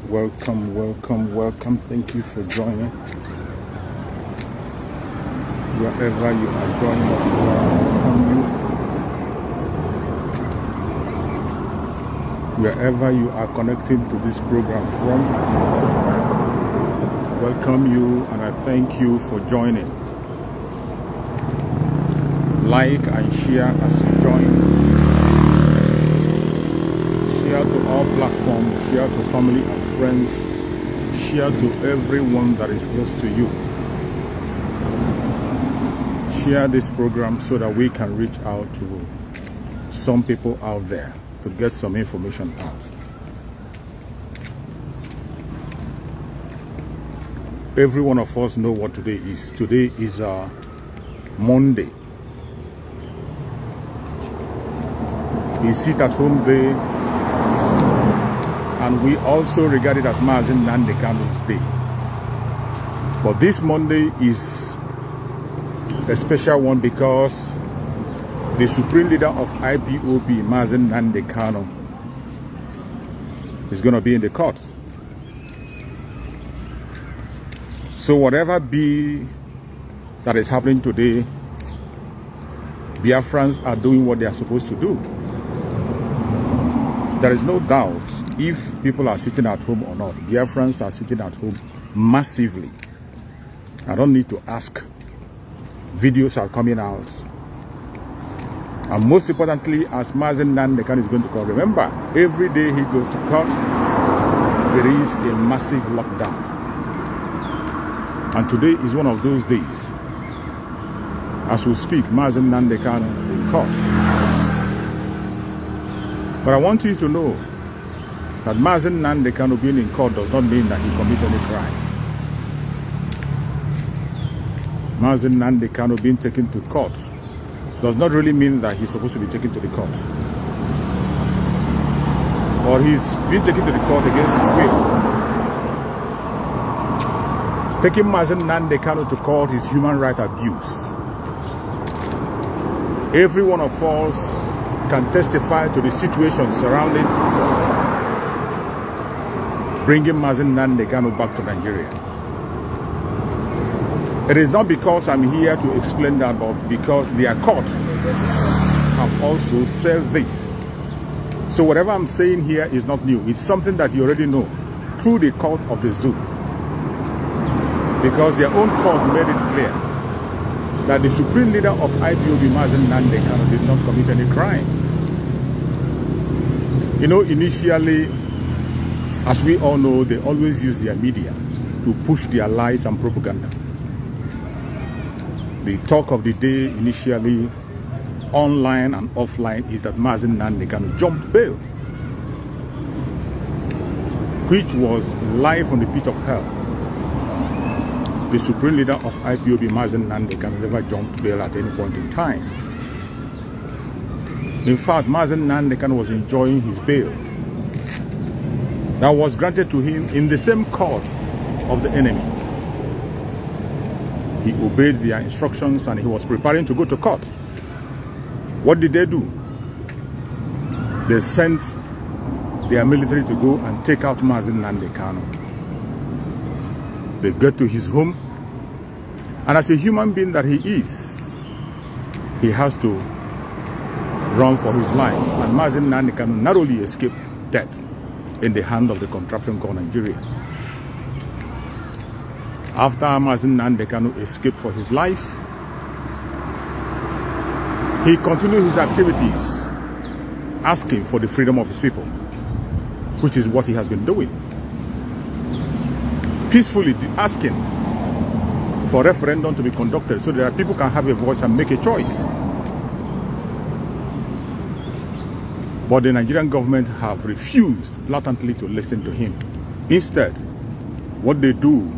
Welcome, welcome, welcome. Thank you for joining. Wherever you are joining us from, welcome you. Wherever you are connecting to this program from, welcome you, and I thank you for joining. Like and share as you join. Share to all platforms, share to family and friends, share to everyone that is close to you. Share this program so that we can reach out to some people out there to get some information out. Every one of us know what today is. Today is Monday. Is sit at home day, and we also regard it as Mazi Nnamdi Kanu's day. But this Monday is a special one because the supreme leader of IPOB, Mazi Nnamdi Kanu, is going to be in the court. So whatever be that is happening today, Biafrans are doing what they are supposed to do. There is no doubt if people are sitting at home or not. Biafrans are sitting at home massively. I don't need to ask. Videos are coming out. And most importantly, as Mazi Nnamdi Kanu is going to court, remember, every day he goes to court, there is a massive lockdown. And today is one of those days. As we speak, Mazi Nnamdi Kanu in court. But I want you to know that Mazi Nnamdi Kanu being in court does not mean that he commits any crime. Mazi Nnamdi Kanu being taken to court does not really mean that he's supposed to be taken to the court. Or he's being taken to the court against his will. Taking Mazi Nnamdi Kanu to court is human rights abuse. Every one of us can testify to the situation surrounding bringing Mazi Nnamdi Kanu back to Nigeria. It is not because I'm here to explain that, but because their court have also said this. So whatever I'm saying here is not new. It's something that you already know through the court of the zoo. Because their own court made it clear that the supreme leader of IPOB, Mazi Nnamdi Kanu, did not commit any crime. You know, initially, as we all know, they always use their media to push their lies and propaganda. The talk of the day initially, online and offline, is that Mazi Nnamdi Kanu jumped bail, which was live on the pit of hell. The supreme leader of IPOB, Mazi Nnamdi Kanu, never jumped bail at any point in time. In fact, Mazi Nnamdi Kanu was enjoying his bail that was granted to him in the same court of the enemy. He obeyed their instructions and he was preparing to go to court. What did they do? They sent their military to go and take out Mazi Nnamdi Kanu. They get to his home, and as a human being that he is, he has to run for his life. And Mazi Nnamdi Kanu narrowly escaped death in the hand of the contraption called Nigeria. After Mazi Nnamdi Kanu escaped for his life, he continued his activities, asking for the freedom of his people, which is what he has been doing. Peacefully asking for a referendum to be conducted so that people can have a voice and make a choice. But the Nigerian government have refused blatantly to listen to him. Instead, what they do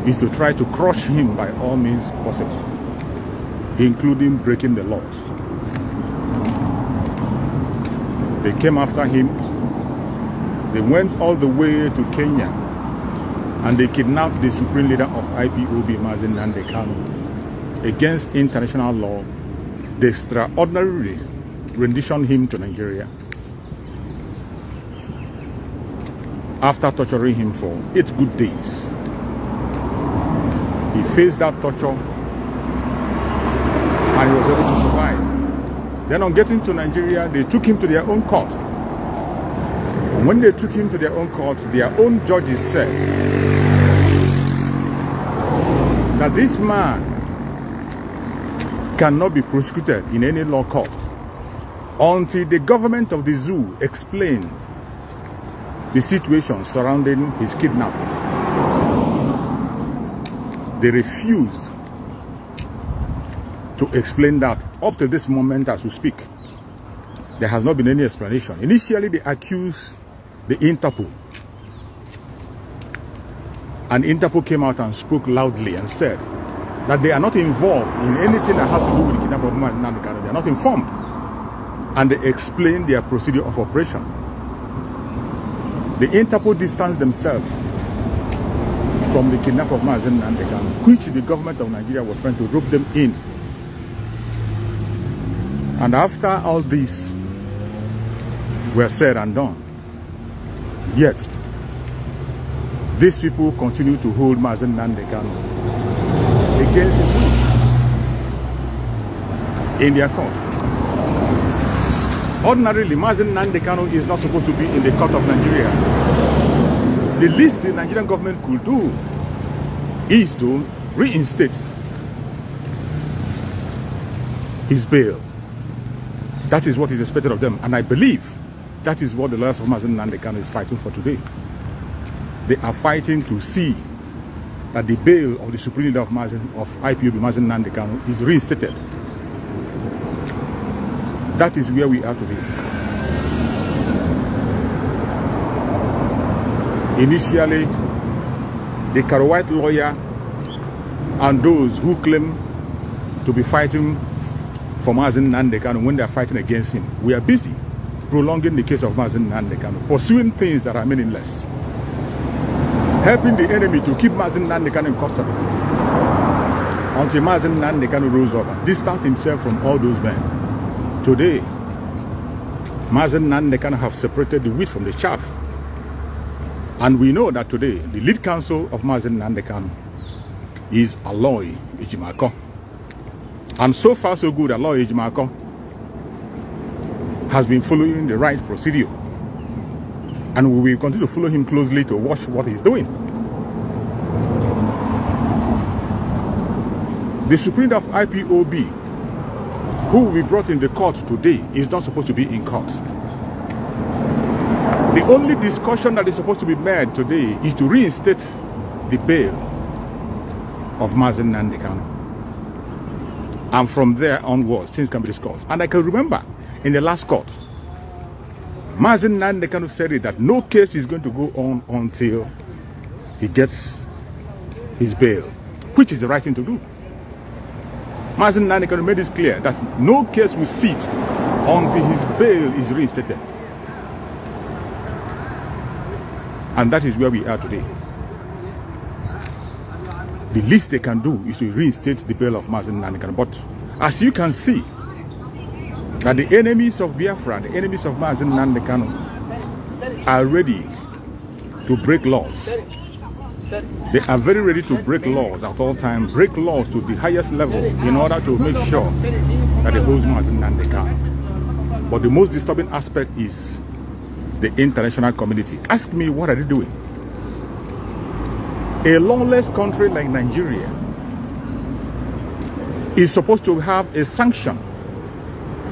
is to try to crush him by all means possible, including breaking the laws. They came after him. They went all the way to Kenya, and they kidnapped the supreme leader of IPOB, Mazi Nnamdi Kanu, against international law. They extraordinarily renditioned him to Nigeria. after torturing him for 8 good days. He faced that torture and he was able to survive. Then on getting to Nigeria, they took him to their own court. And when they took him to their own court, their own judges said that this man cannot be prosecuted in any law court until the government of the zoo explained the situation surrounding his kidnapping. They refused to explain that. Up to this moment as we speak, there has not been any explanation. Initially, they accused the Interpol. And Interpol came out and spoke loudly and said that they are not involved in anything that has to do with the kidnapping of Mazi Nnamdi Kanu. They are not informed. And they explained their procedure of operation. The Interpol distanced themselves from the kidnapping of Mazi Nnamdi Kanu, which the government of Nigeria was trying to rope them in. And after all this were said and done, yet these people continue to hold Mazi Nnamdi Kanu against his will in their court. Ordinarily, Mazi Nnamdi Kanu is not supposed to be in the court of Nigeria. The least the Nigerian government could do is to reinstate his bail. That is what is expected of them, and I believe that is what the lawyers of Mazi Nnamdi Kanu is fighting for today. They are fighting to see that the bail of the Supreme Leader of IPOB, Mazi Nnamdi Kanu, is reinstated. That is where we are today. Initially, the Karo-White lawyer and those who claim to be fighting for Mazi Nnamdi Kanu, when they are fighting against him, we are busy prolonging the case of Mazi Nnamdi Kanu, pursuing things that are meaningless, helping the enemy to keep Mazi Nnamdi Kanu in custody until Mazi Nnamdi Kanu rose up and distanced himself from all those men. Today, Mazi Nnamdi Kanu have separated the wheat from the chaff. And we know that today, the lead counsel of Mazi Nnamdi Kanu is Aloy Ejimako. And so far so good, Aloy Ejimako has been following the right procedure. And we will continue to follow him closely to watch what he's doing. The Supreme Leader of IPOB, who will be brought in the court today, is not supposed to be in court. The only discussion that is supposed to be made today is to reinstate the bail of Mazi Nnamdi Kanu. And from there onwards, things can be discussed. And I can remember in the last court, Mazi Nnamdi Kanu said that no case is going to go on until he gets his bail, which is the right thing to do. Mazi Nnamdi Kanu made it clear that no case will sit until his bail is reinstated. And that is where we are today. The least they can do is to reinstate the bail of Mazi Nnamdi Kanu. But as you can see, that the enemies of Biafra, the enemies of Mazi Nnamdi Kanu, are ready to break laws. They are very ready to break laws at all times, break laws to the highest level in order to make sure that they hold Mazi Nnamdi Kanu. But the most disturbing aspect is the international community. Ask me, what are they doing? A lawless country like Nigeria is supposed to have a sanction.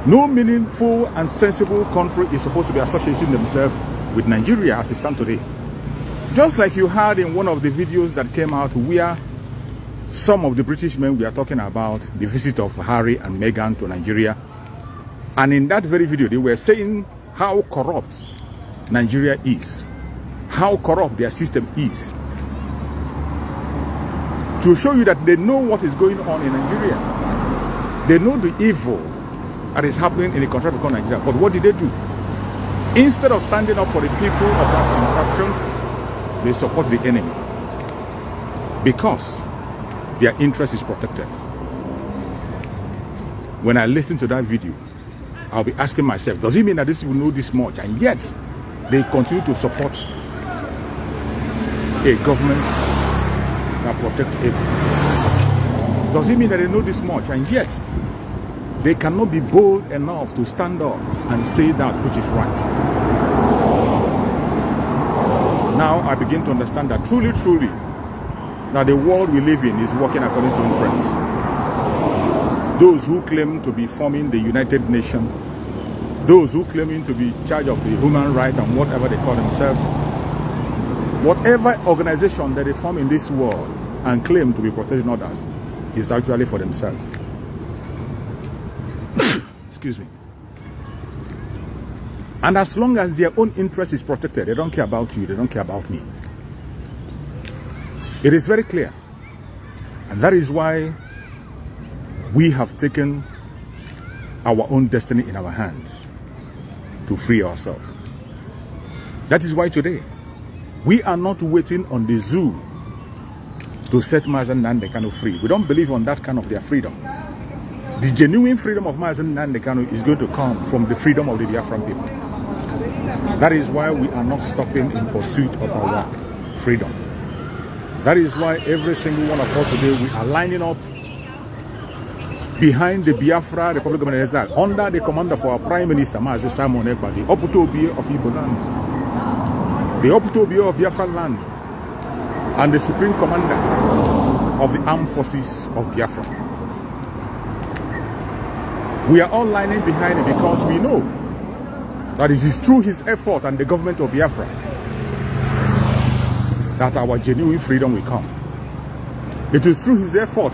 No meaningful and sensible country is supposed to be associating themselves with Nigeria as it stands today. Just like you heard in one of the videos that came out where some of the British men were talking about the visit of Harry and Meghan to Nigeria. And in that very video, they were saying how corrupt Nigeria is, how corrupt their system is, to show you that they know what is going on in Nigeria. They know the evil that is happening in the country called Nigeria. But what did they do? Instead of standing up for the people of that contraption, they support the enemy because their interest is protected. When I listen to that video, I'll be asking myself, does it mean that these people know this much and yet they continue to support a government that protects evil. Does it mean that they know this much, and yet they cannot be bold enough to stand up and say that which is right? Now I begin to understand that truly, that the world we live in is working according to interest. Those who claim to be forming the United Nations, those who claiming to be in charge of the human rights and whatever they call themselves, whatever organization that they form in this world and claim to be protecting others is actually for themselves. Excuse me. And as long as their own interest is protected, they don't care about you, they don't care about me. It is very clear. And that is why we have taken our own destiny in our hands to free ourselves. That is why today, we are not waiting on the zoo to set Mazi Nnamdi Kanu free. We don't believe on that kind of their freedom. The genuine freedom of Mazi Nnamdi Kanu is going to come from the freedom of the Biafran people. That is why we are not stopping in pursuit of our freedom. That is why every single one of us today, we are lining up behind the Biafra Republic of Nigeria under the command of our Prime Minister, Mazi Nnamdi, the Oputobi of Igbo land, the Oputobi of Biafra land, and the Supreme Commander of the Armed Forces of Biafra. We are all lining behind him because we know that it is through his effort and the government of Biafra that our genuine freedom will come. It is through his effort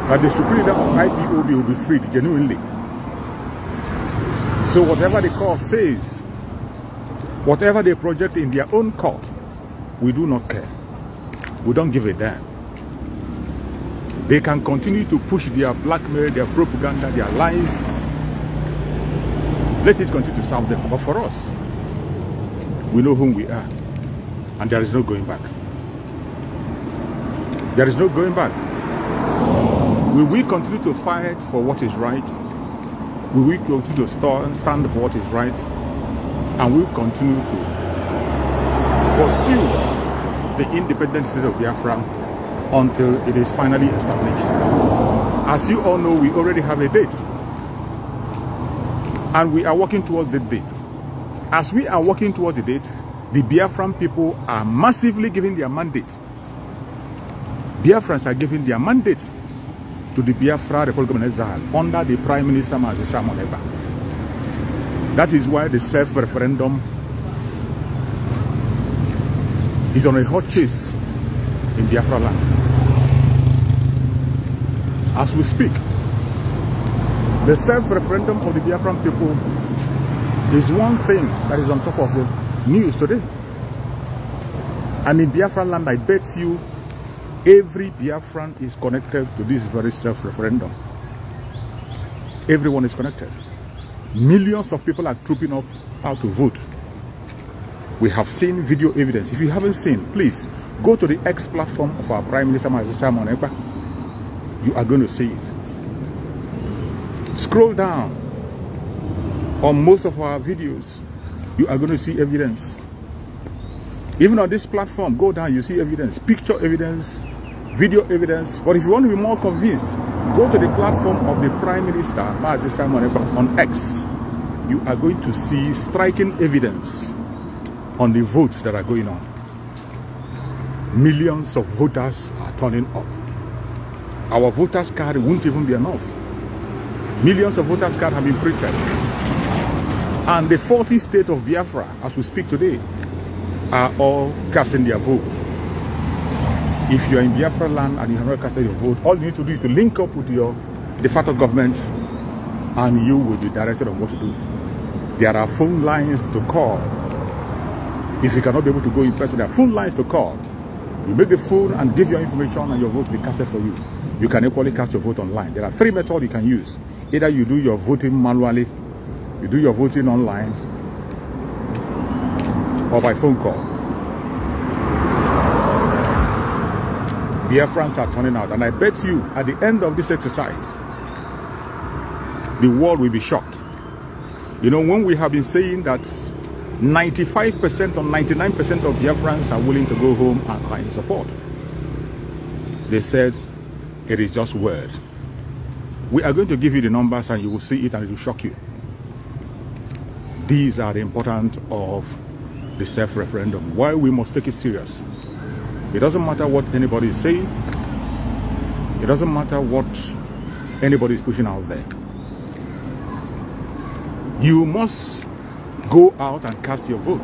that the supreme leader of IPOB will be freed genuinely. So whatever the court says, whatever they project in their own court, we do not care. We don't give a damn. They can continue to push their blackmail, their propaganda, their lies. Let it continue to serve them. But for us, we know whom we are. And there is no going back. There is no going back. We will continue to fight for what is right. We will continue to stand for what is right. And we will continue to pursue the independent state of Biafra until it is finally established. As you all know, we already have a date. And we are working towards the date. As we are working towards the date, the Biafran people are massively giving their mandate. Biafrans are giving their mandate to the Biafra Republic of Nigeria under the Prime Minister Mazi Nnamdi. That is why the self-referendum is on a hot chase in Biafra land. As we speak, the self-referendum of the Biafran people is one thing that is on top of the news today. And in Biafra land, I bet you every Biafran is connected to this very self-referendum. Everyone is connected. Millions of people are trooping up out to vote. We have seen video evidence. If you haven't seen, please go to the X platform of our Prime Minister Mazi Nnamdi. You are going to see it. Scroll down on most of our videos. You are going to see evidence. Even on this platform, go down, you see evidence, picture evidence, video evidence. But if you want to be more convinced, go to the platform of the Prime Minister, Mazi Nnamdi, on X. You are going to see striking evidence on the votes that are going on. Millions of voters are turning up. Our voters card won't even be enough. Millions of voters cards have been printed. And the 40 states of Biafra, as we speak today, are all casting their vote. If you are in Biafra land and you have not casted your vote, all you need to do is to link up with your de facto government and you will be directed on what to do. There are phone lines to call. If you cannot be able to go in person, there are phone lines to call. You make the phone and give your information and your vote will be casted for you. You can equally cast your vote online. There are 3 methods you can use. Either you do your voting manually, you do your voting online, or by phone call. Biafrans are turning out, and I bet you at the end of this exercise, the world will be shocked. You know, when we have been saying that 95% or 99% of Biafrans are willing to go home and are in support. They said it is just word. We are going to give you the numbers and you will see it and it will shock you. These are the importance of the self-referendum. Why we must take it serious. It doesn't matter what anybody is saying. It doesn't matter what anybody is pushing out there. You must go out and cast your vote.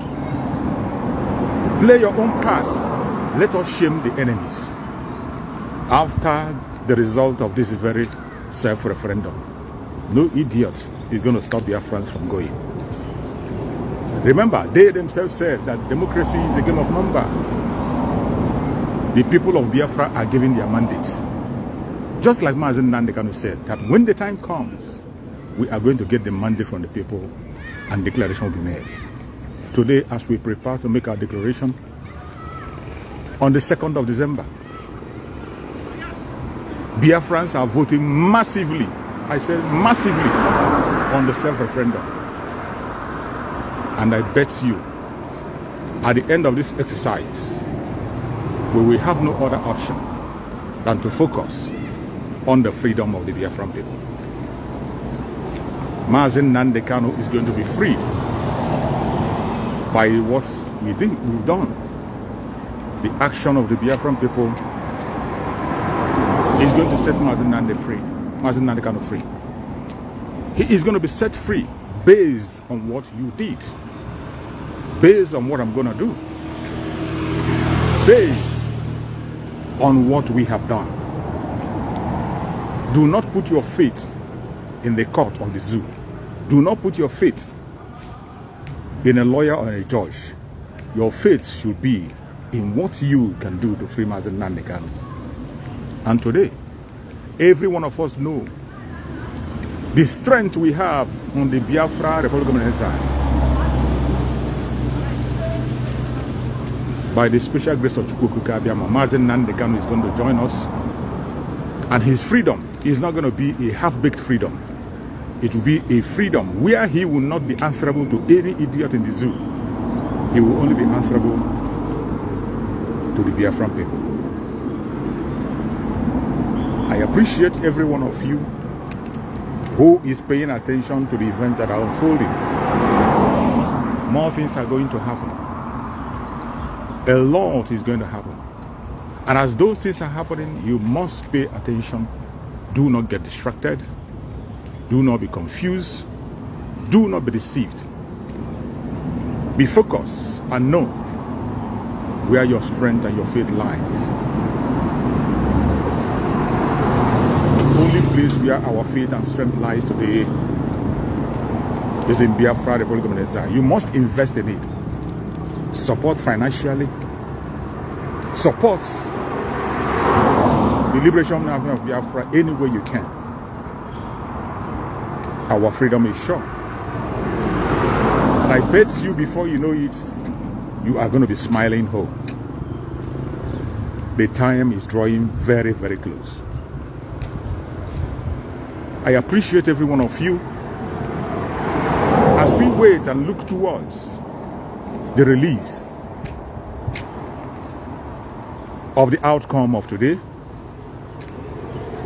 Play your own part. Let us shame the enemies after the result of this very self-referendum. No idiot is going to stop Biafrans from going. Remember, they themselves said that democracy is a game of number. The people of Biafra are given their mandates. Just like Mazi Nnamdi Kanu said, that when the time comes, we are going to get the mandate from the people and declaration will be made. Today, as we prepare to make our declaration, on the 2nd of December, Biafrans are voting massively, I said massively, on the self-referendum. And I bet you, at the end of this exercise, we will have no other option than to focus on the freedom of the Biafran people. Mazi Nnamdi Kanu is going to be freed by what we've done. The action of the Biafran people is going to set Mazi Nnamdi Kanu free. He is going to be set free based on what you did, based on what I'm going to do, based on what we have done. Do not put your faith in the court of the zoo. Do not put your faith in a lawyer or a judge. Your faith should be in what you can do to free Mazi Nnamdi Kanu. And today, every one of us know the strength we have on the Biafra Republic of Nigeria. By the special grace of Chukwu Abiyama, Mazi Nnamdi Kanu is going to join us, and his freedom is not going to be a half-baked freedom. It will be a freedom where he will not be answerable to any idiot in the zoo. He will only be answerable to the Biafran people. I appreciate every one of you who is paying attention to the events that are unfolding. More things are going to happen. A lot is going to happen. And as those things are happening, you must pay attention. Do not get distracted. Do not be confused. Do not be deceived. Be focused and know where your strength and your faith lies. The only place where our faith and strength lies today is in Biafra Republic of Nigeria. You must invest in it. Support financially. Support the liberation of Biafra any way you can. Our freedom is sure. And I bet you before you know it, you are going to be smiling home. The time is drawing very, very close. I appreciate every one of you as we wait and look towards the release of the outcome of today.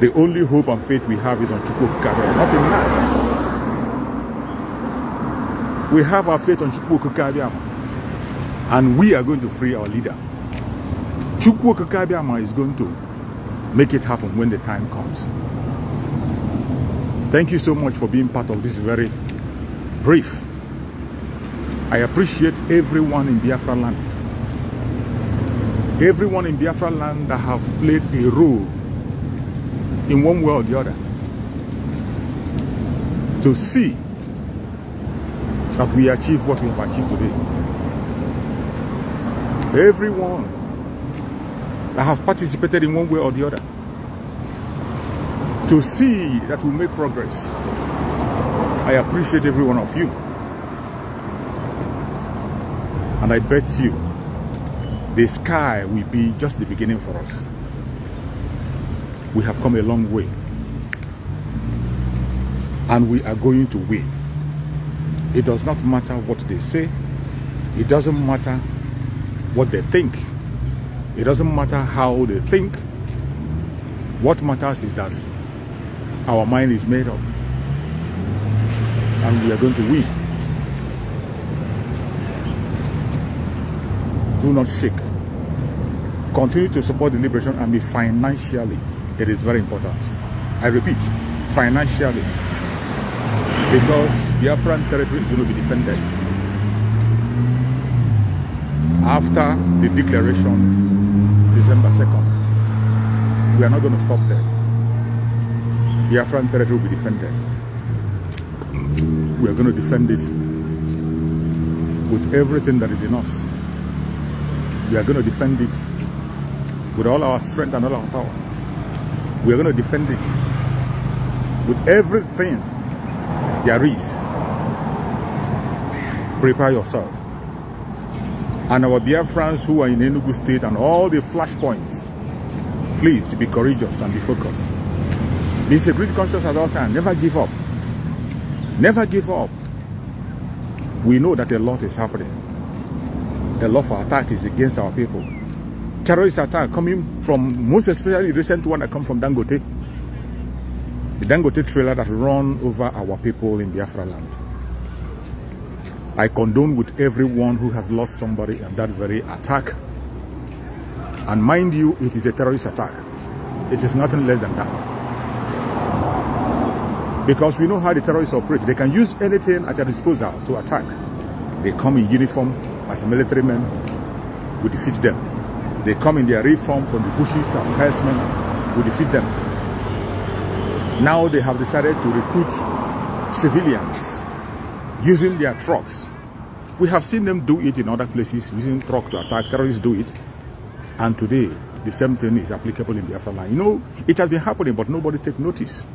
The only hope and faith we have is on Chukwu, not in man. We have our faith on Chukwu, and we are going to free our leader. Chukwu is going to make it happen when the time comes. Thank you so much for being part of this very brief. I appreciate everyone in Biafra land. Everyone in Biafra land that have played a role in one way or the other to see that we achieve what we have achieved today. Everyone that have participated in one way or the other to see that we make progress. I appreciate every one of you. And I bet you the sky will be just the beginning for us. We have come a long way. And we are going to win. It does not matter what they say. It doesn't matter what they think. It doesn't matter how they think. What matters is that our mind is made up and we are going to win. Do not shake. Continue to support the Liberation Army financially. It is very important. I repeat, financially. Because Biafran territory is going to be defended. After the declaration, December 2nd, we are not going to stop there. Biafran territory will be defended. We are going to defend it with everything that is in us. We are going to defend it with all our strength and all our power. We are going to defend it with everything there is. Prepare yourself. And our Biafrans who are in Enugu State and all the flashpoints, please be courageous and be focused. Be security conscious at all times. Never give up. Never give up. We know that a lot is happening. A lot of attack is against our people. Terrorist attack coming from, most especially the recent one that come from Dangote. The Dangote trailer that run over our people in Biafra land. I condone with everyone who has lost somebody in that very attack. And mind you, it is a terrorist attack. It is nothing less than that. Because we know how the terrorists operate. They can use anything at their disposal to attack. They come in uniform as military men. We defeat them. They come in their reform from the bushes as herdsmen. We defeat them. Now they have decided to recruit civilians using their trucks. We have seen them do it in other places, using trucks to attack. Terrorists do it. And today, the same thing is applicable in Biafra land. You know, it has been happening, but nobody takes notice.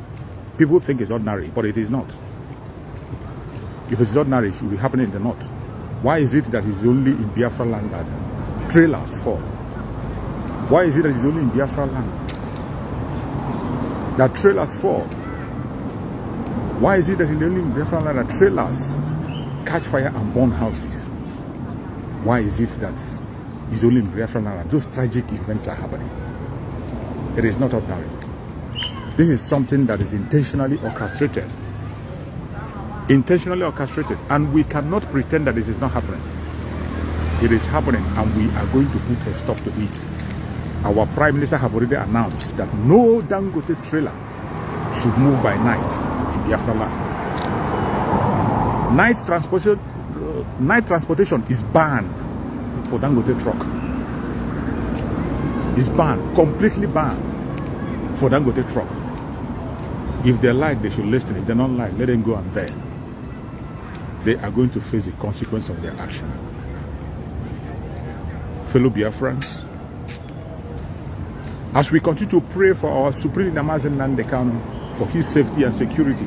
People think it's ordinary, but it is not. If it's ordinary, it should be happening in the north. Why is it that it's only in Biafra land that trailers fall? Why is it that it's only in Biafra land that trailers fall? Why is it that it's only in Biafra land that trailers catch fire and burn houses? Why is it that it's only in Biafra land that those tragic events are happening? It is not ordinary. This is something that is intentionally orchestrated. Intentionally orchestrated. And we cannot pretend that this is not happening. It is happening, and we are going to put a stop to it. Our Prime Minister have already announced that no Dangote trailer should move by night in Biafra land. Night transportation is banned for Dangote truck. It's banned, completely banned for Dangote truck. If they like, they should listen. If they don't like, let them go and bear. They are going to face the consequence of their action. Fellow Biafrans, as we continue to pray for our Supreme Leader Mazi Nnamdi Kanu for his safety and security,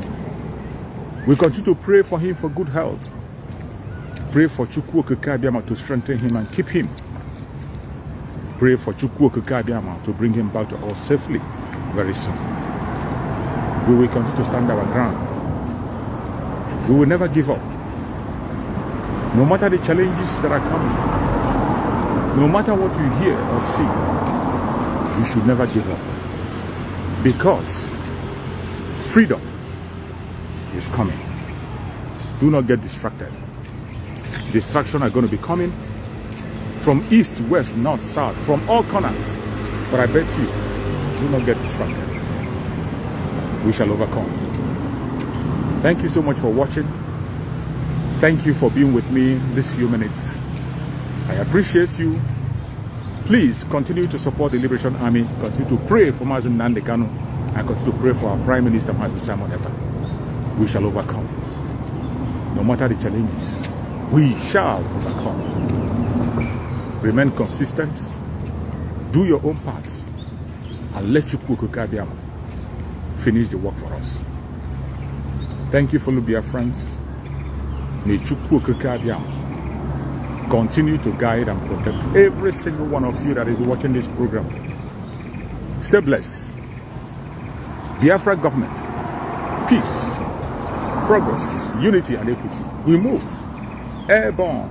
we continue to pray for him for good health. Pray for Chukwu Okike Abiama to strengthen him and keep him. Pray for Chukwu Okike Abiama to bring him back to us safely very soon. We will continue to stand our ground. We will never give up. No matter the challenges that are coming, no matter what you hear or see, you should never give up. Because freedom is coming. Do not get distracted. Distractions are going to be coming from east, west, north, south, from all corners. But I bet you, do not get distracted. We shall overcome. Thank you so much for watching. Thank you for being with me these few minutes. I appreciate you. Please continue to support the Liberation Army. Continue to pray for Mazi Nnamdi Kanu, and continue to pray for our Prime Minister Mazi Simon Ekpa. We shall overcome. No matter the challenges, we shall overcome. Remain consistent. Do your own part, and let Chukwu Okike Abiama finish the work for us. Thank you, fellow Biafrans. May Chukwu Okike Abiama continue to guide and protect every single one of you that is watching this program. Stay blessed. Biafra government, peace, progress, unity and equity. We move airborne.